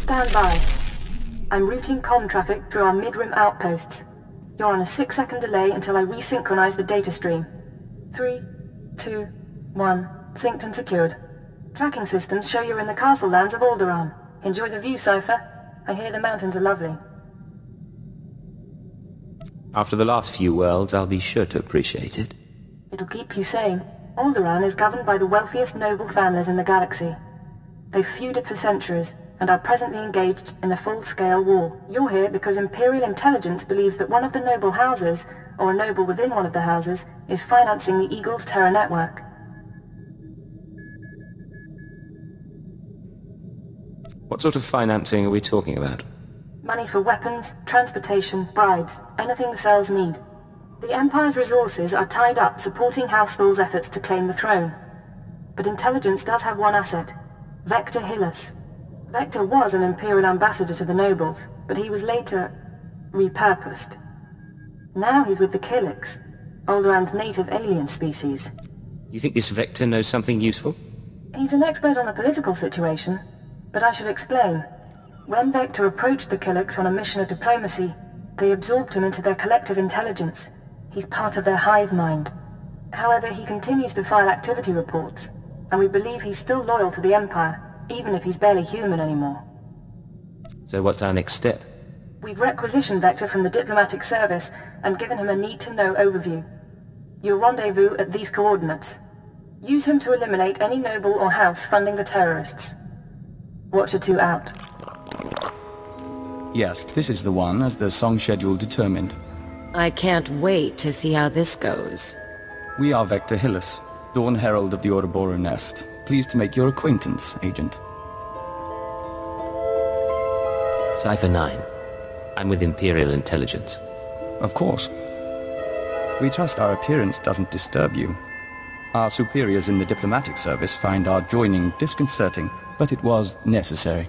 Stand by. I'm routing comm traffic through our mid-rim outposts. You're on a 6-second delay until I resynchronize the data stream. 3, 2, 1. Synced and secured. Tracking systems show you're in the castle lands of Alderaan. Enjoy the view, Cypher. I hear the mountains are lovely. After the last few worlds, I'll be sure to appreciate it. It'll keep you sane. Alderaan is governed by the wealthiest noble families in the galaxy. They've feuded for centuries, and are presently engaged in a full-scale war. You're here because Imperial intelligence believes that one of the noble houses, or a noble within one of the houses, is financing the Eagle's terror network. What sort of financing are we talking about? Money for weapons, transportation, bribes, anything the cells need. The Empire's resources are tied up supporting House Thul's efforts to claim the throne. But intelligence does have one asset, Vector Hillis. Vector was an Imperial ambassador to the nobles, but he was later repurposed. Now he's with the Killiks, Alderaan's native alien species. You think this Vector knows something useful? He's an expert on the political situation, but I should explain. When Vector approached the Killiks on a mission of diplomacy, they absorbed him into their collective intelligence. He's part of their hive mind. However, he continues to file activity reports, and we believe he's still loyal to the Empire, even if he's barely human anymore. So what's our next step? We've requisitioned Vector from the diplomatic service and given him a need-to-know overview. You'll rendezvous at these coordinates. Use him to eliminate any noble or house funding the terrorists. Watcher 2 out. Yes, this is the one, as the song schedule determined. I can't wait to see how this goes. We are Vector Hillis, Dawn Herald of the Ouroboros Nest. Pleased to make your acquaintance, Agent. Cypher 9. I'm with Imperial Intelligence. Of course. We trust our appearance doesn't disturb you. Our superiors in the diplomatic service find our joining disconcerting, but it was necessary.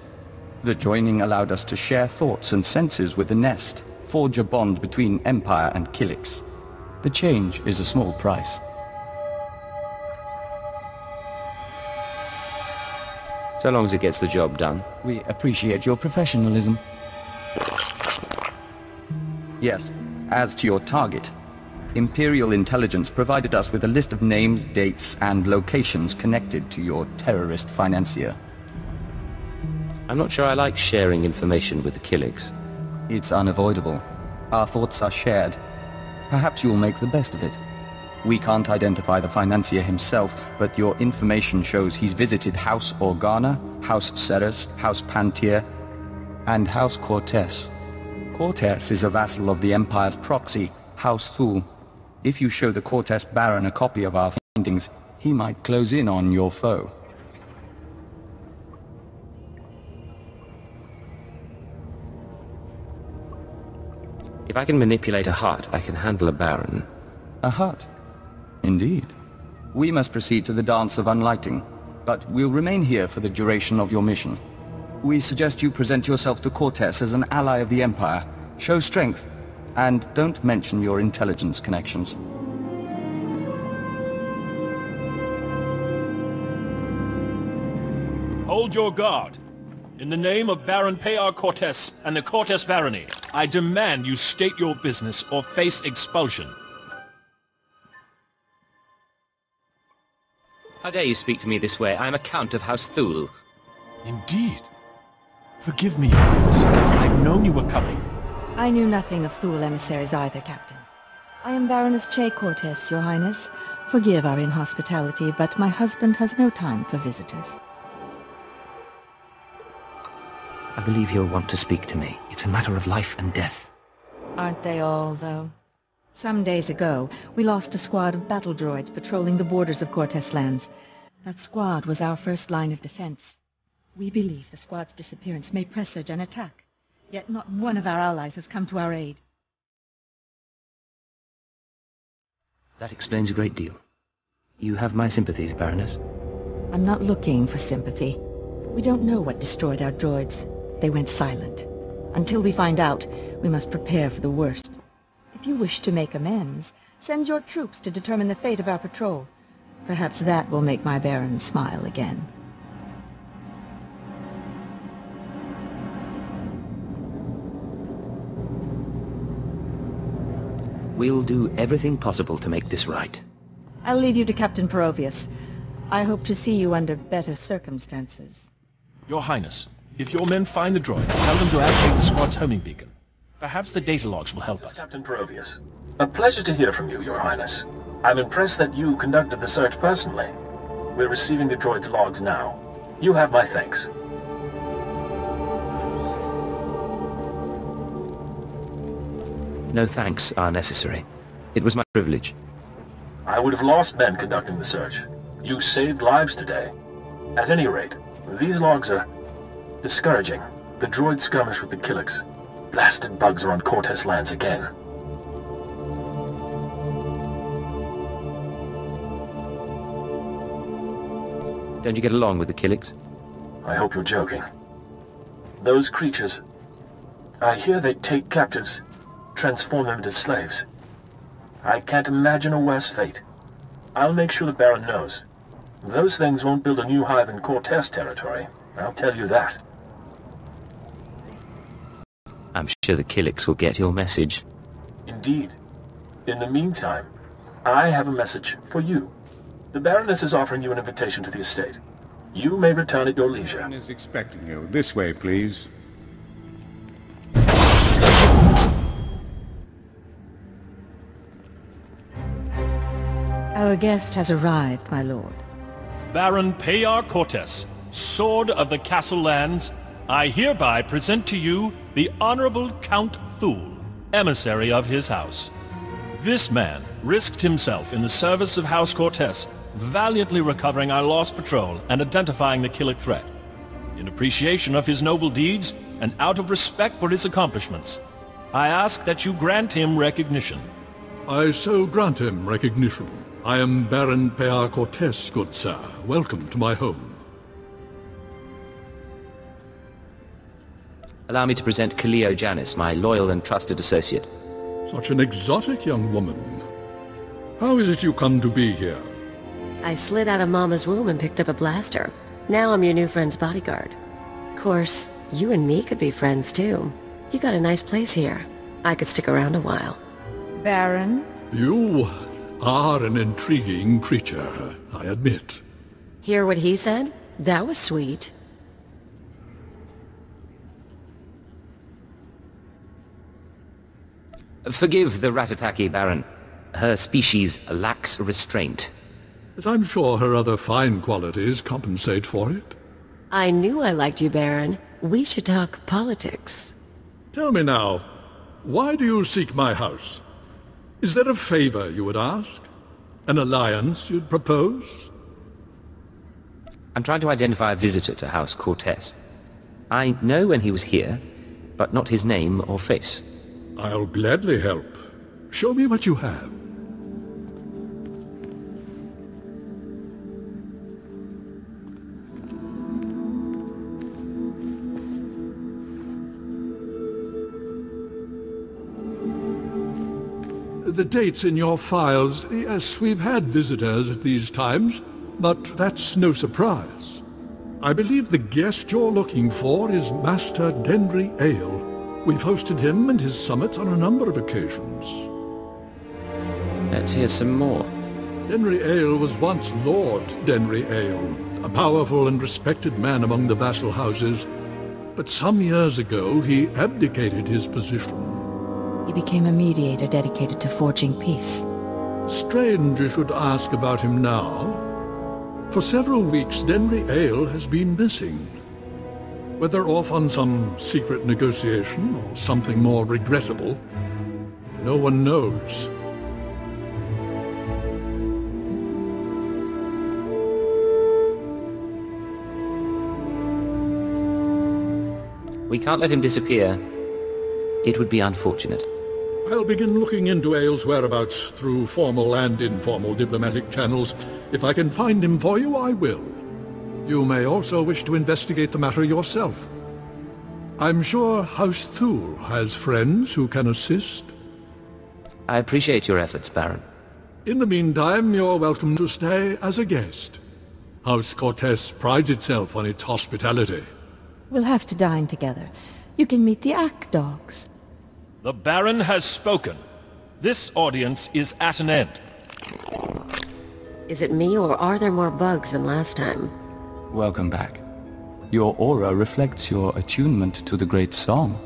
The joining allowed us to share thoughts and senses with the Nest, forge a bond between Empire and Killiks. The change is a small price. So long as it gets the job done. We appreciate your professionalism. Yes, as to your target, Imperial Intelligence provided us with a list of names, dates, and locations connected to your terrorist financier. I'm not sure I like sharing information with the Killiks. It's unavoidable. Our thoughts are shared. Perhaps you'll make the best of it. We can't identify the financier himself, but your information shows he's visited House Organa, House Ceres, House Pantier, and House Cortez. Cortez is a vassal of the Empire's proxy, House Thul. If you show the Cortez Baron a copy of our findings, he might close in on your foe. If I can manipulate a heart, I can handle a Baron. A hut? Indeed. We must proceed to the dance of unlighting, but we'll remain here for the duration of your mission. We suggest you present yourself to Cortez as an ally of the Empire, show strength, and don't mention your intelligence connections. Hold your guard. In the name of Baron Payar Cortez and the Cortez Barony, I demand you state your business or face expulsion. How dare you speak to me this way? I am a Count of House Thul. Indeed. Forgive me, Your Highness, if I'd known you were coming. I knew nothing of Thul emissaries either, Captain. I am Baroness Che Cortez, Your Highness. Forgive our inhospitality, but my husband has no time for visitors. I believe you'll want to speak to me. It's a matter of life and death. Aren't they all, though? Some days ago, we lost a squad of battle droids patrolling the borders of Cortez lands. That squad was our first line of defense. We believe the squad's disappearance may presage an attack. Yet not one of our allies has come to our aid. That explains a great deal. You have my sympathies, Baroness. I'm not looking for sympathy. We don't know what destroyed our droids. They went silent. Until we find out, we must prepare for the worst. If you wish to make amends, send your troops to determine the fate of our patrol. Perhaps that will make my Baron smile again. We'll do everything possible to make this right. I'll leave you to Captain Perovius. I hope to see you under better circumstances. Your Highness, if your men find the droids, tell them to activate the squad's homing beacon. Perhaps the data logs will help This us. is Captain Perovius. A pleasure to hear from you, Your Highness. I'm impressed that you conducted the search personally. We're receiving the droid's logs now. You have my thanks. No thanks are necessary. It was my privilege. I would have lost men conducting the search. You saved lives today. At any rate, these logs are discouraging. The droid skirmish with the Killiks. Blasted bugs are on Cortez lands again. Don't you get along with the Killiks? I hope you're joking. Those creatures... I hear they take captives, transform them into slaves. I can't imagine a worse fate. I'll make sure the Baron knows. Those things won't build a new hive in Cortez territory. I'll tell you that. I'm sure the Killiks will get your message. Indeed. In the meantime, I have a message for you. The Baroness is offering you an invitation to the estate. You may return at your leisure. Is expecting you. This way, please. Our guest has arrived, my lord. Baron Payar Cortez, Sword of the Castle Lands, I hereby present to you the Honorable Count Thule, emissary of his house. This man risked himself in the service of House Cortez, valiantly recovering our lost patrol and identifying the Killik threat. In appreciation of his noble deeds and out of respect for his accomplishments, I ask that you grant him recognition. I so grant him recognition. I am Baron Payar Cortez, good sir. Welcome to my home. Allow me to present Kaleo Janis, my loyal and trusted associate. Such an exotic young woman. How is it you come to be here? I slid out of Mama's womb and picked up a blaster. Now I'm your new friend's bodyguard. Of course, you and me could be friends too. You got a nice place here. I could stick around a while. Baron? You are an intriguing creature, I admit. Hear what he said? That was sweet. Forgive the Ratataki, Baron. Her species lacks restraint. As I'm sure her other fine qualities compensate for it. I knew I liked you, Baron. We should talk politics. Tell me now, why do you seek my house? Is there a favor you would ask? An alliance you'd propose? I'm trying to identify a visitor to House Cortez. I know when he was here, but not his name or face. I'll gladly help. Show me what you have. The dates in your files, yes, we've had visitors at these times, but that's no surprise. I believe the guest you're looking for is Master Denry Ale. We've hosted him and his summits on a number of occasions. Let's hear some more. Denry Ale was once Lord Denry Ale, a powerful and respected man among the vassal houses. But some years ago, he abdicated his position. He became a mediator dedicated to forging peace. Strange you should ask about him now. For several weeks, Denry Ale has been missing. Whether off on some secret negotiation or something more regrettable, no one knows. We can't let him disappear. It would be unfortunate. I'll begin looking into Ale's whereabouts through formal and informal diplomatic channels. If I can find him for you, I will. You may also wish to investigate the matter yourself. I'm sure House Thule has friends who can assist. I appreciate your efforts, Baron. In the meantime, you're welcome to stay as a guest. House Cortez prides itself on its hospitality. We'll have to dine together. You can meet the Ack dogs. The Baron has spoken. This audience is at an end. Is it me, or are there more bugs than last time? Welcome back. Your aura reflects your attunement to the great song.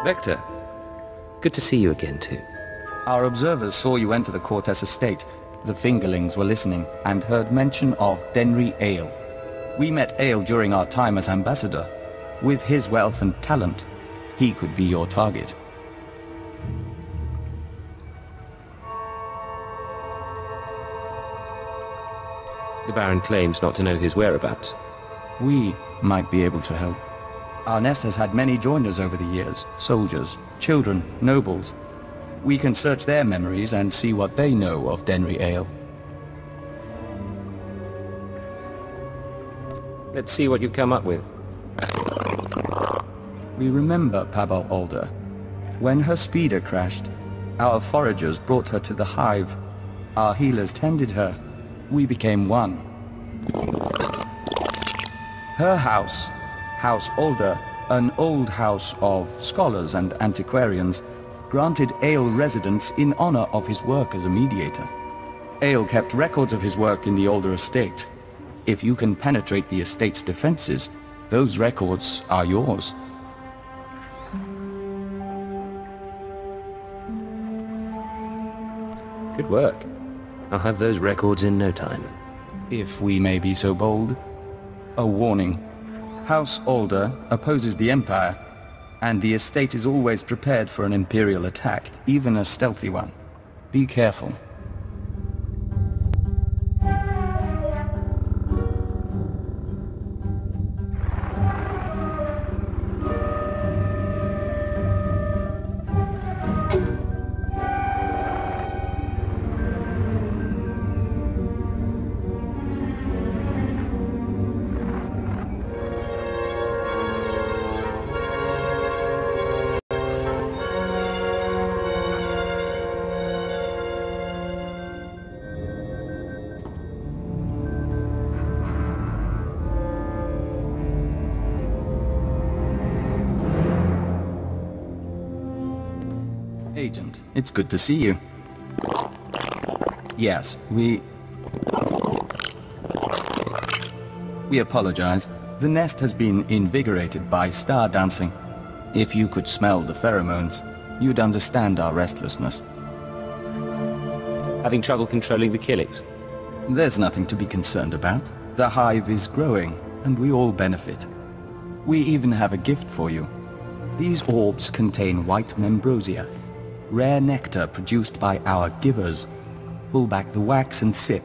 Vector, good to see you again too. Our observers saw you enter the Cortez estate. The Fingerlings were listening and heard mention of Denry Ale. We met Ale during our time as ambassador. With his wealth and talent, he could be your target. The Baron claims not to know his whereabouts. We might be able to help. Our nest has had many joiners over the years. Soldiers, children, nobles. We can search their memories and see what they know of Denry Ale. Let's see what you come up with. We remember Pabal Alder. When her speeder crashed, our foragers brought her to the hive. Our healers tended her. We became one. Her house, House Alder, an old house of scholars and antiquarians, granted Ale residence in honor of his work as a mediator. Ale kept records of his work in the Alder estate. If you can penetrate the estate's defenses, those records are yours. Good work. I'll have those records in no time. If we may be so bold. A warning. House Alder opposes the Empire, and the estate is always prepared for an Imperial attack, even a stealthy one. Be careful. Agent, it's good to see you. Yes, we apologize. The nest has been invigorated by star dancing. If you could smell the pheromones, you'd understand our restlessness. Having trouble controlling the killings? There's nothing to be concerned about. The hive is growing, and we all benefit. We even have a gift for you. These orbs contain white membrosia, rare nectar produced by our givers. Pull back the wax and sip.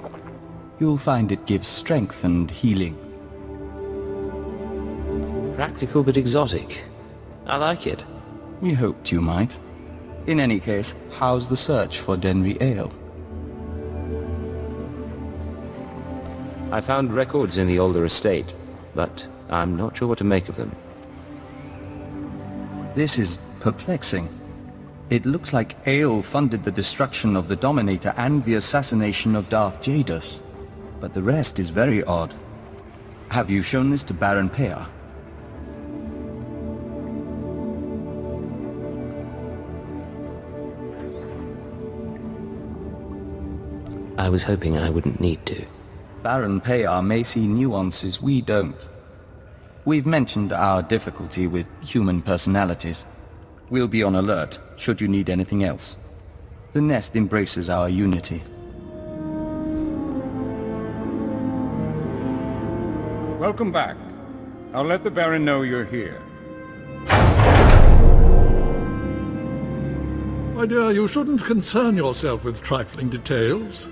You'll find it gives strength and healing. Practical but exotic. I like it. We hoped you might. In any case, how's the search for Denry Ale? I found records in the older estate, but I'm not sure what to make of them. This is perplexing. It looks like Ale funded the destruction of the Dominator and the assassination of Darth Jadus. But the rest is very odd. Have you shown this to Baron Pear? I was hoping I wouldn't need to. Baron Pear may see nuances we don't. We've mentioned our difficulty with human personalities. We'll be on alert, should you need anything else. The nest embraces our unity. Welcome back. I'll let the Baron know you're here. My dear, you shouldn't concern yourself with trifling details.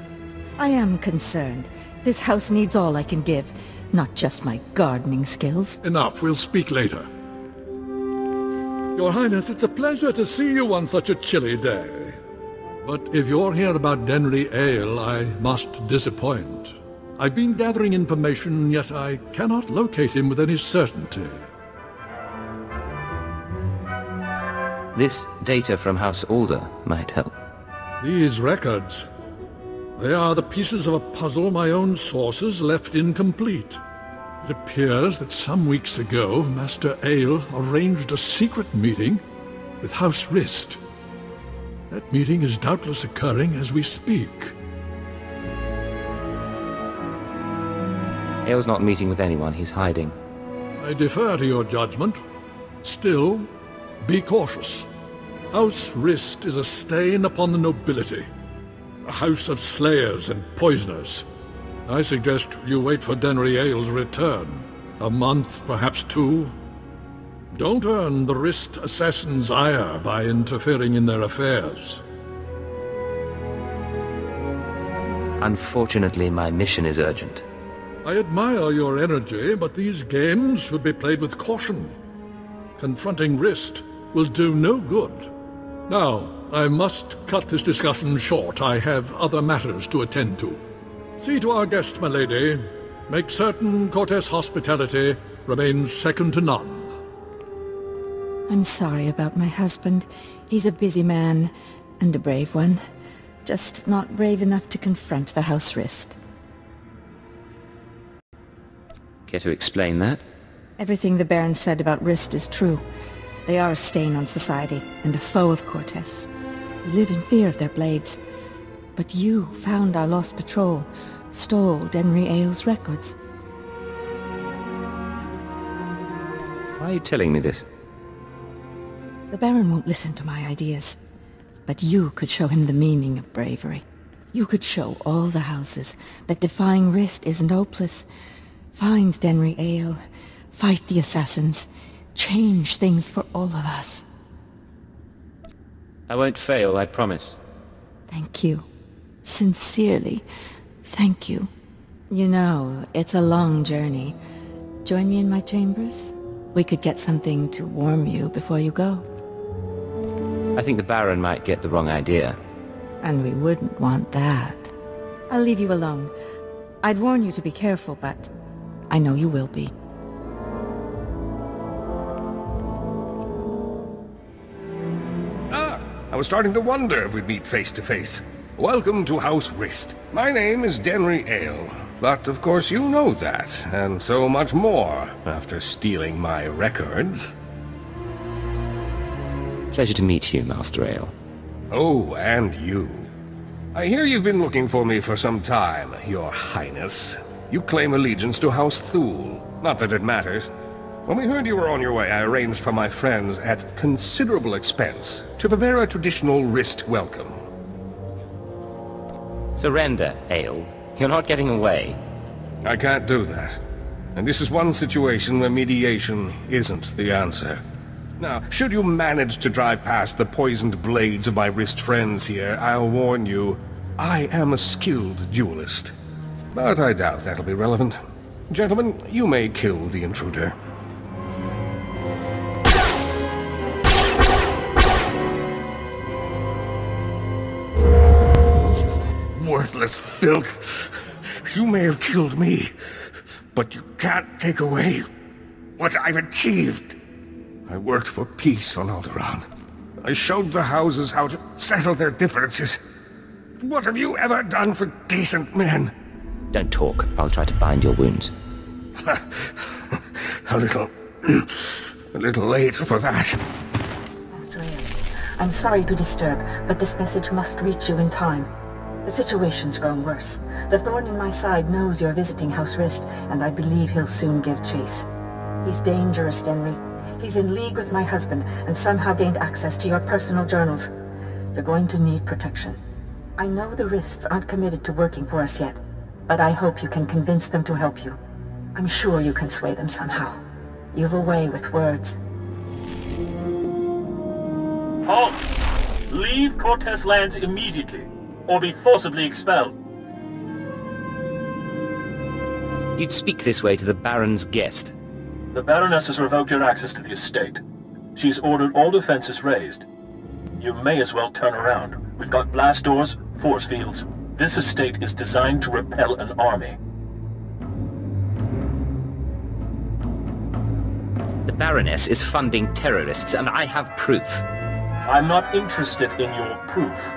I am concerned. This house needs all I can give, not just my gardening skills. Enough, we'll speak later. Your Highness, it's a pleasure to see you on such a chilly day. But if you're here about Denry Ale, I must disappoint. I've been gathering information, yet I cannot locate him with any certainty. This data from House Alder might help. These records, they are the pieces of a puzzle my own sources left incomplete. It appears that some weeks ago, Master Ale arranged a secret meeting with House Rist. That meeting is doubtless occurring as we speak. Ael's not meeting with anyone, he's hiding. I defer to your judgment. Still, be cautious. House Rist is a stain upon the nobility. A house of slayers and poisoners. I suggest you wait for Denry Ael's return. A month, perhaps 2. Don't earn the Rist assassins' ire by interfering in their affairs. Unfortunately, my mission is urgent. I admire your energy, but these games should be played with caution. Confronting Rist will do no good. Now, I must cut this discussion short. I have other matters to attend to. See to our guest, my lady. Make certain Cortes hospitality remains second to none. I'm sorry about my husband. He's a busy man, and a brave one. Just not brave enough to confront the House Rist. Care to explain that? Everything the Baron said about Rist is true. They are a stain on society, and a foe of Cortes. We live in fear of their blades. But you found our lost patrol, stole Denry Ael's records. Why are you telling me this? The Baron won't listen to my ideas. But you could show him the meaning of bravery. You could show all the houses that defying Rist isn't hopeless. Find Denry Ael, fight the assassins, change things for all of us. I won't fail, I promise. Thank you. Sincerely, thank you. You know, it's a long journey. Join me in my chambers? We could get something to warm you before you go. I think the Baron might get the wrong idea. And we wouldn't want that. I'll leave you alone. I'd warn you to be careful, but I know you will be. I was starting to wonder if we'd meet face to face. Welcome to House Rist. My name is Denry Ael, but of course you know that, and so much more, after stealing my records. Pleasure to meet you, Master Ael. Oh, and you. I hear you've been looking for me for some time, Your Highness. You claim allegiance to House Thule. Not that it matters. When we heard you were on your way, I arranged for my friends, at considerable expense, to prepare a traditional Rist welcome. Surrender, Ael. You're not getting away. I can't do that. And this is one situation where mediation isn't the answer. Now, should you manage to drive past the poisoned blades of my Rist friends here, I'll warn you, I am a skilled duelist. But I doubt that'll be relevant. Gentlemen, you may kill the intruder. Worthless filth! You may have killed me, but you can't take away what I've achieved. I worked for peace on Alderaan. I showed the houses how to settle their differences. What have you ever done for decent men? Don't talk. I'll try to bind your wounds. a little late for that. Master Ael, I'm sorry to disturb, but this message must reach you in time. The situation's grown worse. The thorn in my side knows you're visiting House Rist, and I believe he'll soon give chase. He's dangerous, Denry. He's in league with my husband, and somehow gained access to your personal journals. You're going to need protection. I know the Rists aren't committed to working for us yet, but I hope you can convince them to help you. I'm sure you can sway them somehow. You've a way with words. Halt! Leave Cortes lands immediately, or be forcibly expelled. You'd speak this way to the Baron's guest. The Baroness has revoked your access to the estate. She's ordered all defenses raised. You may as well turn around. We've got blast doors, force fields. This estate is designed to repel an army. The Baroness is funding terrorists, and I have proof. I'm not interested in your proof.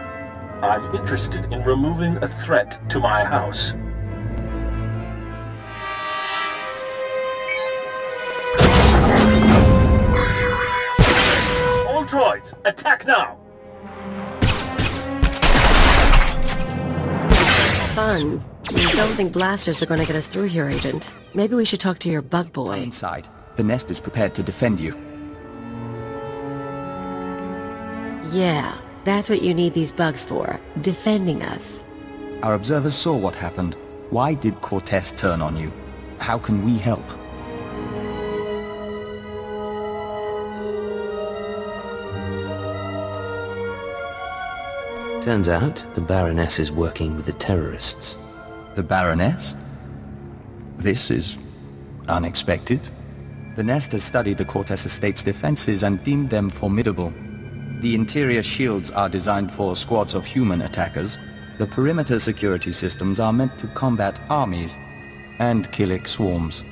I'm interested in removing a threat to my house. All droids, attack now! fun. I don't think blasters are gonna get us through here, Agent. Maybe we should talk to your bug boy. Inside. The nest is prepared to defend you. Yeah, that's what you need these bugs for. Defending us. Our observers saw what happened. Why did Cortez turn on you? How can we help? Turns out the Baroness is working with the terrorists. The Baroness? This is unexpected. The Nest has studied the Cortez Estate's defenses and deemed them formidable. The interior shields are designed for squads of human attackers. The perimeter security systems are meant to combat armies and Killik swarms.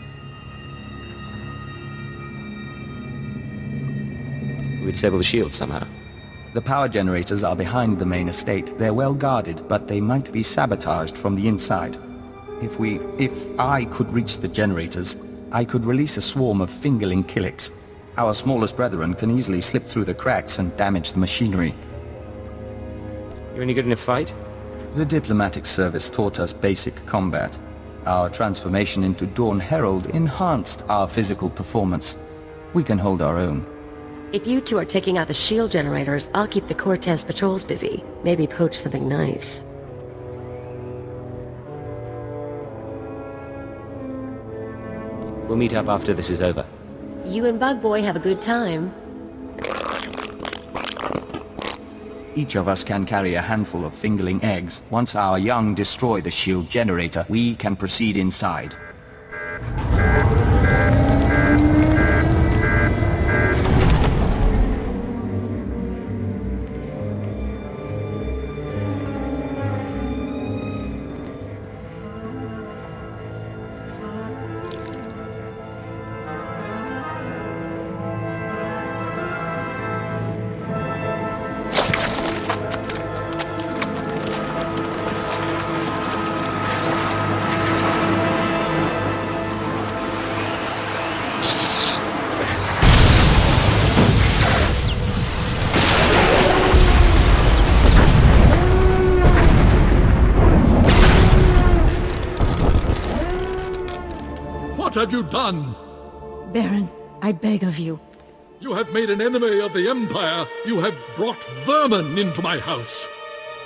We disable the shield somehow. The power generators are behind the main estate. They're well guarded, but they might be sabotaged from the inside. If I could reach the generators, I could release a swarm of fingerling Killiks. Our smallest brethren can easily slip through the cracks and damage the machinery. You any good in a fight? The diplomatic service taught us basic combat. Our transformation into Dawn Herald enhanced our physical performance. We can hold our own. If you two are taking out the shield generators, I'll keep the Cortez patrols busy. Maybe poach something nice. We'll meet up after this is over. You and Bug Boy have a good time. Each of us can carry a handful of fingerling eggs. Once our young destroy the shield generator, we can proceed inside. What have you done? Baron, I beg of you. You have made an enemy of the Empire. You have brought vermin into my house.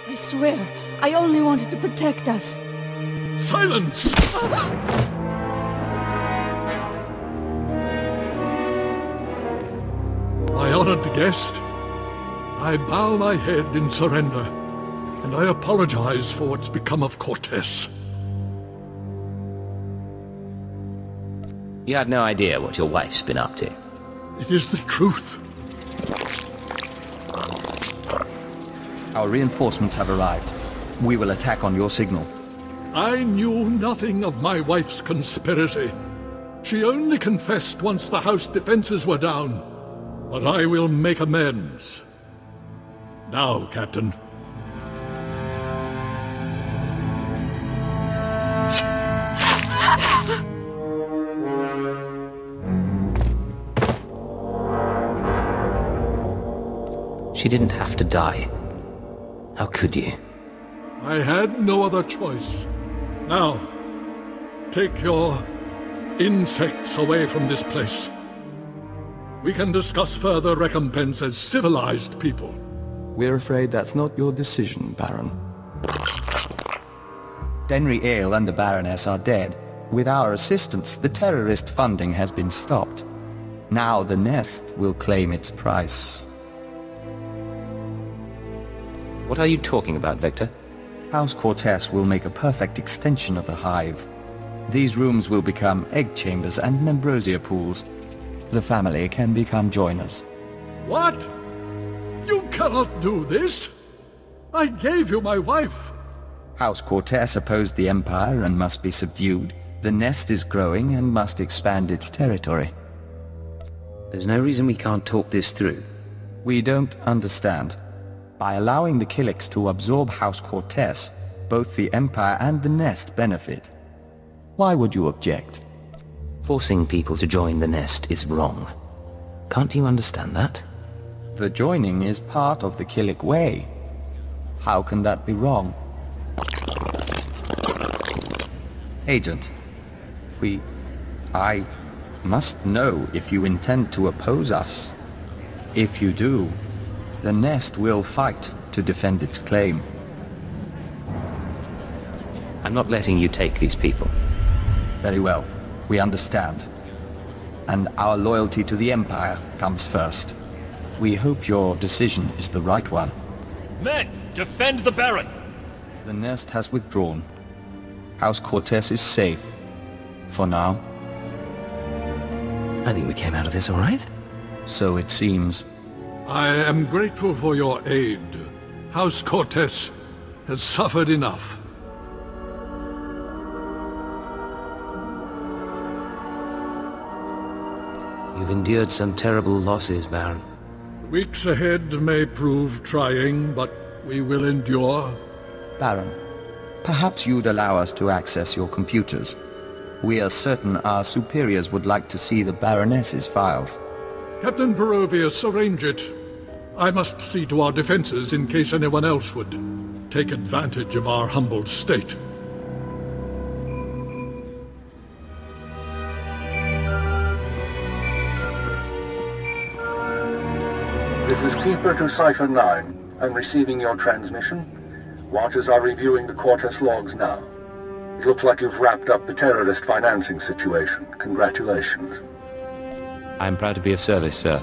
I swear, I only wanted to protect us. Silence! My honored guest, I bow my head in surrender, and I apologize for what's become of Cortez. You had no idea what your wife's been up to. It is the truth. Our reinforcements have arrived. We will attack on your signal. I knew nothing of my wife's conspiracy. She only confessed once the house defenses were down. But I will make amends. Now, Captain. She didn't have to die. How could you? I had no other choice. Now, take your insects away from this place. We can discuss further recompense as civilized people. We're afraid that's not your decision, Baron. Denry Ale and the Baroness are dead. With our assistance, the terrorist funding has been stopped. Now the Nest will claim its price. What are you talking about, Victor? House Cortez will make a perfect extension of the hive. These rooms will become egg chambers and membrosia pools. The family can become joiners. What? You cannot do this! I gave you my wife! House Cortez opposed the Empire and must be subdued. The Nest is growing and must expand its territory. There's no reason we can't talk this through. We don't understand. By allowing the Killiks to absorb House Cortez, both the Empire and the Nest benefit. Why would you object? Forcing people to join the Nest is wrong. Can't you understand that? The joining is part of the Killik way. How can that be wrong? Agent, I must know if you intend to oppose us. If you do, the Nest will fight to defend its claim. I'm not letting you take these people. Very well. We understand. And our loyalty to the Empire comes first. We hope your decision is the right one. Men, defend the Baron! The Nest has withdrawn. House Cortez is safe. For now. I think we came out of this all right. So it seems. I am grateful for your aid. House Cortez has suffered enough. You've endured some terrible losses, Baron. The weeks ahead may prove trying, but we will endure. Baron, perhaps you'd allow us to access your computers. We are certain our superiors would like to see the Baroness's files. Captain Perovius, arrange it. I must see to our defenses in case anyone else would take advantage of our humbled state. This is Keeper to Cipher 9. I'm receiving your transmission. Watchers are reviewing the Cortez logs now. It looks like you've wrapped up the terrorist financing situation. Congratulations. I'm proud to be of service, sir.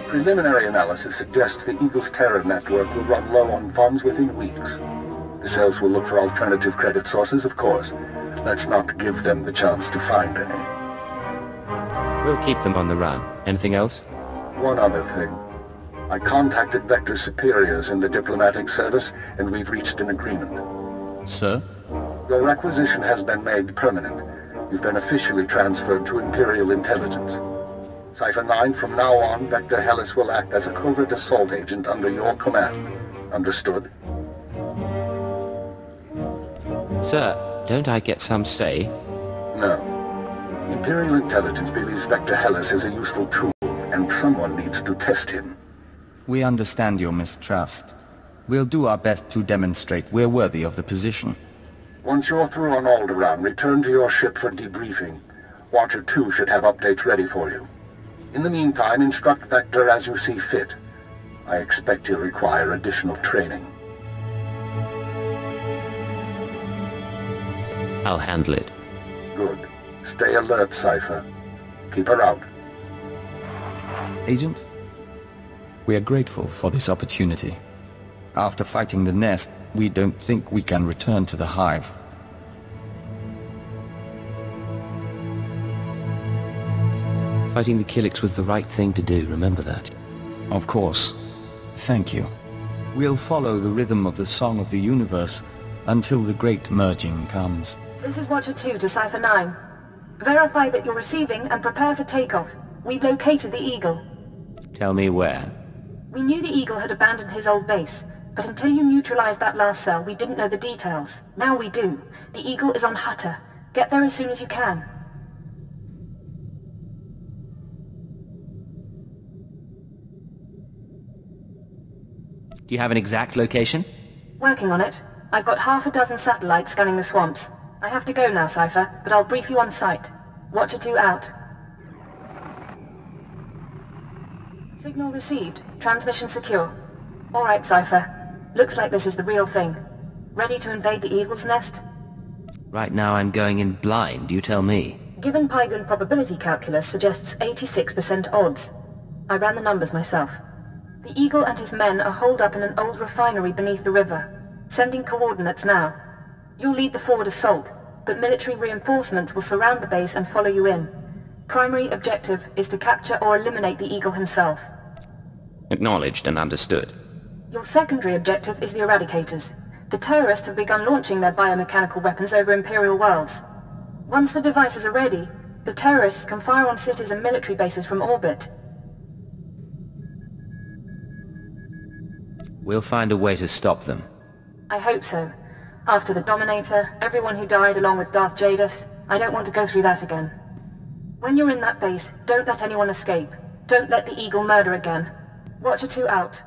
Preliminary analysis suggests the Eagle's terror network will run low on funds within weeks. The cells will look for alternative credit sources, of course. Let's not give them the chance to find any. We'll keep them on the run. Anything else? One other thing. I contacted Vector's superiors in the diplomatic service, and we've reached an agreement. Sir? Your requisition has been made permanent. You've been officially transferred to Imperial Intelligence. Cipher 9, from now on, Vector Hellis will act as a covert assault agent under your command. Understood? Sir, don't I get some say? No. Imperial Intelligence believes Vector Hellis is a useful tool, and someone needs to test him. We understand your mistrust. We'll do our best to demonstrate we're worthy of the position. Once you're through on Alderaan, return to your ship for debriefing. Watcher 2 should have updates ready for you. In the meantime, instruct Vector as you see fit. I expect he'll require additional training. I'll handle it. Good. Stay alert, Cipher. Keep her out. Agent, we are grateful for this opportunity. After fighting the Nest, we don't think we can return to the Hive. Fighting the Killiks was the right thing to do, remember that. Of course. Thank you. We'll follow the rhythm of the Song of the Universe until the Great Merging comes. This is Watcher 2 to Cipher 9. Verify that you're receiving and prepare for takeoff. We've located the Eagle. Tell me where. We knew the Eagle had abandoned his old base, but until you neutralized that last cell, we didn't know the details. Now we do. The Eagle is on Hutter. Get there as soon as you can. Do you have an exact location? Working on it. I've got half a dozen satellites scanning the swamps. I have to go now, Cipher, but I'll brief you on site. Watcher 2 out. Signal received. Transmission secure. All right, Cipher. Looks like this is the real thing. Ready to invade the Eagle's Nest? Right now I'm going in blind, you tell me. Given Pygoon probability calculus suggests 86% odds. I ran the numbers myself. The Eagle and his men are holed up in an old refinery beneath the river. Sending coordinates now. You'll lead the forward assault, but military reinforcements will surround the base and follow you in. Primary objective is to capture or eliminate the Eagle himself. Acknowledged and understood. Your secondary objective is the Eradicators. The terrorists have begun launching their biomechanical weapons over Imperial worlds. Once the devices are ready, the terrorists can fire on cities and military bases from orbit. We'll find a way to stop them. I hope so. After the Dominator, everyone who died along with Darth Jadis, I don't want to go through that again. When you're in that base, don't let anyone escape. Don't let the Eagle murder again. Watcher 2 out.